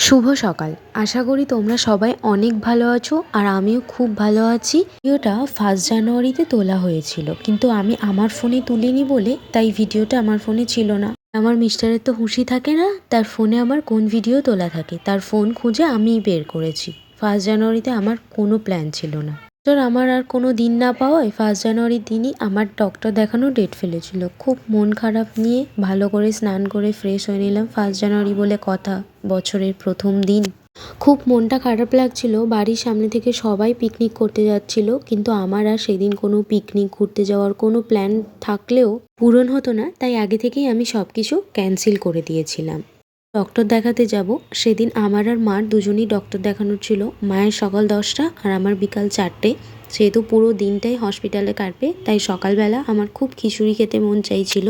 শুভ সকাল। আশা করি তোমরা সবাই অনেক ভালো আছো আর আমিও খুব ভালো আছি। ভিডিওটা 1 জানুয়ারিতে তোলা হয়েছিল, কিন্তু আমি আমার ফোনে তুলিনি বলে তাই ভিডিওটা আমার ফোনে ছিল না। আমার মিস্টারের তো হুঁশই থাকে না তার ফোনে আমার কোন ভিডিও তোলা থাকে, তার ফোন খুঁজে আমিই বের করেছি। 1 জানুয়ারিতে আমার কোনো প্ল্যান ছিল না। আমার আর কোনো দিন না পাওয়ায় 1 জানুয়ারির দিনই আমার ডক্টর দেখানোর ডেট ফেলেছিল। খুব মন খারাপ নিয়ে ভালো করে স্নান করে ফ্রেশ হয়ে নিলাম। 1 জানুয়ারি বলে কথা, বছরের প্রথম দিন। খুব মনটা খারাপ লাগছিল। বাড়ির সামনে থেকে সবাই পিকনিক করতে যাচ্ছিল, কিন্তু আমার আর সেদিন কোনো পিকনিক ঘুরতে যাওয়ার কোনো প্ল্যান থাকলেও পূরণ হতো না, তাই আগে থেকেই আমি সব কিছু ক্যান্সেল করে দিয়েছিলাম। ডক্টর দেখাতে যাব সেদিন আমার আর মার দুজনেই ডক্টর দেখানোর ছিল। মায়ের সকাল 10টা আর আমার বিকাল 4টে। সেহেতু পুরো দিনটাই হসপিটালে কাটবে, তাই সকালবেলা আমার খুব খিচুড়ি খেতে মন চাইছিল।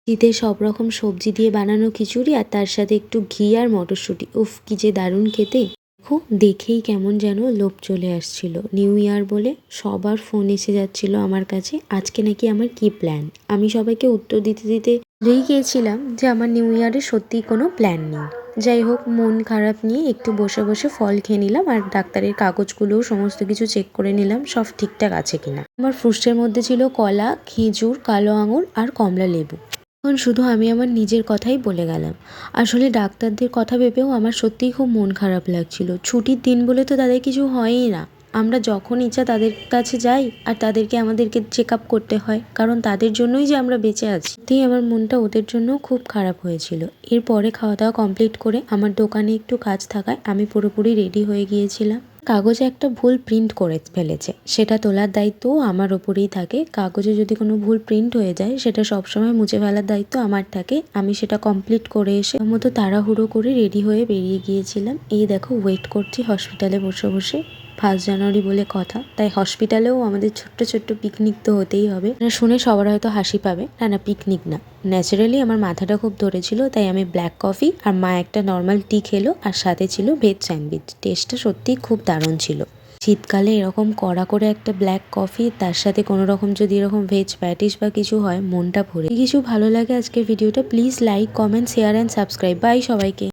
শীতে সব রকম সবজি দিয়ে বানানো খিচুড়ি আর তার সাথে একটু ঘি আর মটরশুঁটি, উফ কি যে দারুণ খেতে। খুব দেখেই কেমন যেন লোভ চলে আসছিল। নিউ ইয়ার বলে সবার ফোন এসে যাচ্ছিল আমার কাছে, আজকে নাকি আমার কি প্ল্যান। আমি সবাইকে উত্তর দিতে দিতে ভুলেই গিয়েছিলাম যে আমার নিউ ইয়ারে সত্যিই কোনো প্ল্যান নেই। যাই হোক, মন খারাপ নিয়ে একটু বসে বসে ফল খেয়ে নিলাম আর ডাক্তারের কাগজগুলোও সমস্ত কিছু চেক করে নিলাম সব ঠিকঠাক আছে কিনা। আমার ফ্রুটসের মধ্যে ছিল কলা, খেজুর, কালো আঙুর আর কমলা লেবু। এখন শুধু আমি আমার নিজের কথাই বলে গেলাম। আসলে ডাক্তারদের কথা ভেবেও আমার সত্যিই খুব মন খারাপ লাগছিল। ছুটির দিন বলে তো তাদের কিছু হয়ই না। আমরা যখন ইচ্ছা তাদের কাছে যাই আর আমাদেরকে চেক আপ করতে হয়, কারণ তাদের জন্যই যে আমরা বেঁচে আছি। তাই আমার মনটা ওদের জন্যও খুব খারাপ হয়েছিল। এরপরে খাওয়া দাওয়া কমপ্লিট করে আমার দোকানে একটু কাজ থাকায় আমি পুরোপুরি রেডি হয়ে গিয়েছিলাম। কাগজে একটা ভুল প্রিন্ট করে ফেলেছে, সেটা তোলার দায়িত্বও আমার ওপরেই থাকে। কাগজে যদি কোনো ভুল প্রিন্ট হয়ে যায় সেটা সবসময় মুছে ফেলার দায়িত্ব আমার থাকে। আমি সেটা কমপ্লিট করে এসে মতো তাড়াহুড়ো করে রেডি হয়ে বেরিয়ে গিয়েছিলাম। এই দেখো, ওয়েট করছি হসপিটালে বসে বসে। 1 জানুয়ারি বলে কথা, তাই হসপিটালেও আমাদের ছোট্ট ছোট্ট পিকনিক তো হতেই হবে। শুনে সবার হয়তো হাসি পাবে, না পিকনিক না, ন্যাচারালি আমার মাথাটা খুব ধরেছিল, তাই আমি ব্ল্যাক কফি আর মা একটা নর্মাল টি খেলো আর সাথে ছিল ভেজ স্যান্ডউইচ। টেস্টটা সত্যিই খুব দারুণ ছিল। শীতকালে এরকম কড়া করে একটা ব্ল্যাক কফি, তার সাথে কোনো রকম যদি এরকম ভেজ প্যাটিস বা কিছু হয়, মনটা ভরে। কিছু ভালো লাগে আজকের ভিডিওটা, please like, comment, share and subscribe. Bye সবাইকে।